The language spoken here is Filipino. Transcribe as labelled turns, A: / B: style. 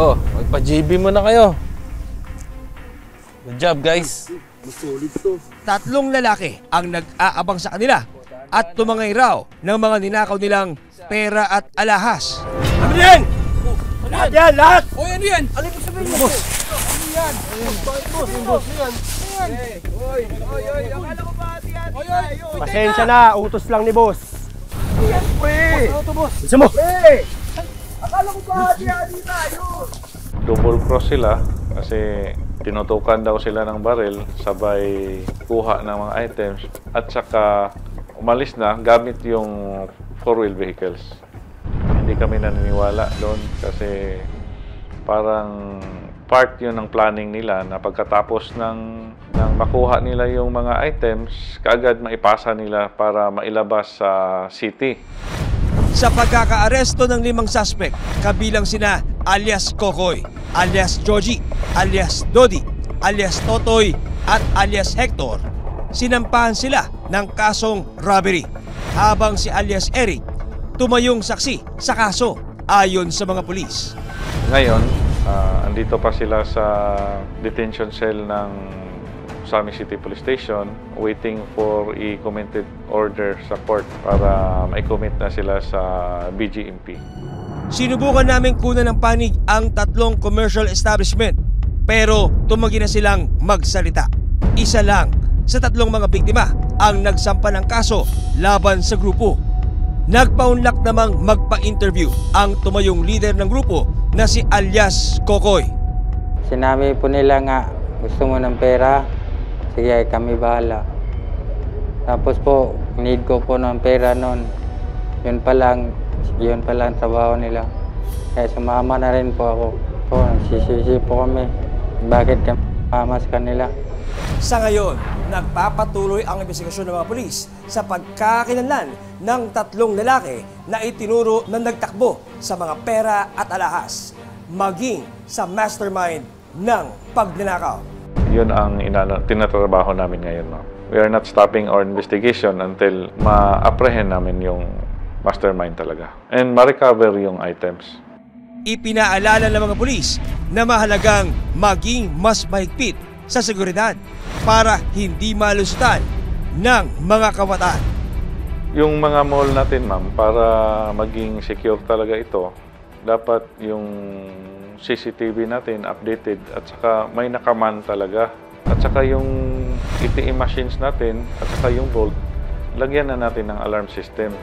A: Oh, magpa-JB mo na kayo. Good job, guys.
B: Tatlong lalaki ang nag-aabang sa kanila at tumangay raw ng mga ninakaw nilang pera at alahas. Ano yan? Lahat yan! Lahat!
C: O, ano yan?
B: Ano yung sabihin mo? Boss!
C: Ano yan? Bakit boss? Yung boss yan. Oy, akala ko ba yan?
B: Pasensya na, utos lang ni boss.
C: Pre! Ano to, boss?
B: Isa mo!
C: Pre! Akala ko ba yan tayo?
D: Double cross sila kasi tinutukan daw sila ng baril sabay kuha ng mga items at saka umalis na gamit yung four-wheel vehicles. Hindi kami naniniwala doon kasi parang part yun ng planning nila na pagkatapos ng makuha nila yung mga items, kaagad maipasa nila para mailabas sa city.
B: Sa pagkakaaresto ng 5 suspect, kabilang sina alias Kokoy, alias Joji, alias Dodi, alias Totoy at alias Hector, sinampahan sila ng kasong robbery, habang si alias Eric tumayong saksi sa kaso ayon sa mga pulis.
D: Ngayon, andito pa sila sa detention cell ng Sami City Police Station waiting for i-committed order sa court para ma-commit na sila sa BGMP.
B: Sinubukan namin kunan ng panig ang 3 commercial establishment pero tumanggi na silang magsalita. Isa lang sa 3 mga biktima ang nagsampa ng kaso laban sa grupo. Nagpaunlak namang magpa-interview ang tumayong leader ng grupo na si alias Kokoy.
E: Sinabi po nila nga gusto mo ng pera, sige kami bahala. Tapos po need ko po ng pera noon. Yun pa lang trabaho nila. Kaya sumama na rin po ako. Po, nagsisisi po kami. Bakit kami sumama sa kanila?
B: Sa ngayon, nagpapatuloy ang investigasyon ng mga pulis sa pagkakakilanlan ng 3 lalaki na itinuro na nagtakbo sa mga pera at alahas, maging sa mastermind ng pagnanakaw.
D: Yun ang tinatrabaho namin ngayon, ma'am. We are not stopping our investigation until ma-apprehend namin yung mastermind talaga and ma-recover yung items.
B: Ipinaalala ng mga pulis na mahalagang maging mas mahigpit sa seguridad para hindi malusutan ng mga kawatan.
D: Yung mga mall natin, ma'am, para maging secure talaga ito, dapat yung CCTV natin updated at saka may nakaman talaga. At saka yung ATM machines natin at saka yung vault, lagyan na natin ng alarm system.